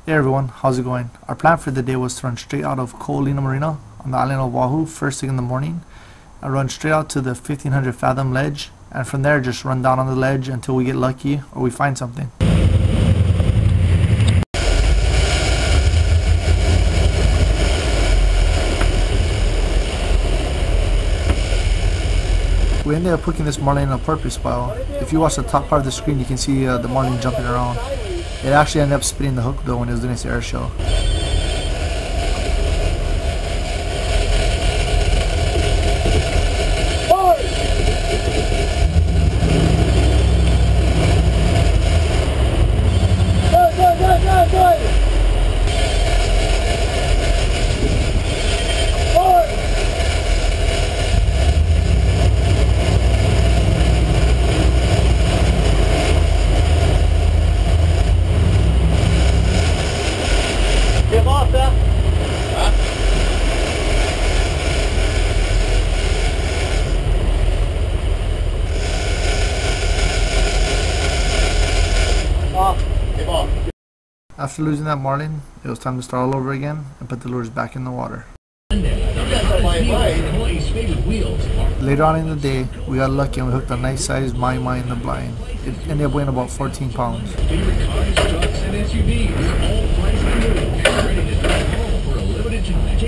Hey everyone, how's it going? Our plan for the day was to run straight out of Koolina Marina on the island of Oahu first thing in the morning and run straight out to the 1500 fathom ledge, and from there just run down on the ledge until we get lucky or we find something. We ended up hooking this Marlin in a purpose spot. If you watch the top part of the screen, you can see the Marlin jumping around. It actually ended up spinning the hook though when it was doing its air show. After losing that Marlin, it was time to start all over again and put the lures back in the water. Later on in the day, we got lucky and we hooked a nice sized Mahi in the blind. It ended up weighing about 14 pounds. Take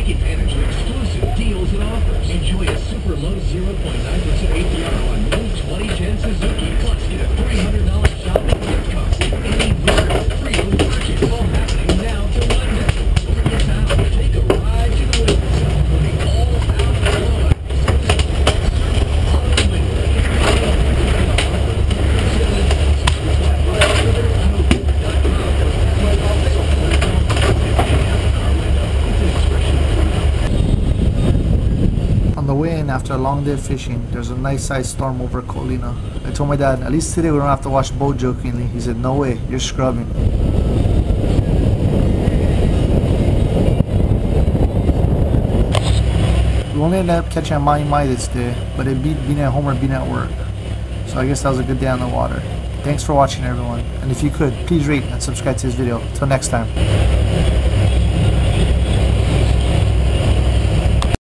advantage of exclusive deals and offers. Enjoy a super low 0.9% APR on new 2010 Suzuki. Plus, get a $300 shopping gift card. Any winner free purchase. All happening now till Monday. Over your town, take a ride to the wheels. Putting all out the door. On the way in after a long day of fishing, there's a nice sized storm over Koolina. I told my dad, at least today we don't have to watch boat jokingly. He said, no way, you're scrubbing. We only ended up catching a Mahi this day, but it beat being at home or being at work. So I guess that was a good day on the water. Thanks for watching everyone, and if you could, please rate and subscribe to this video. Till next time.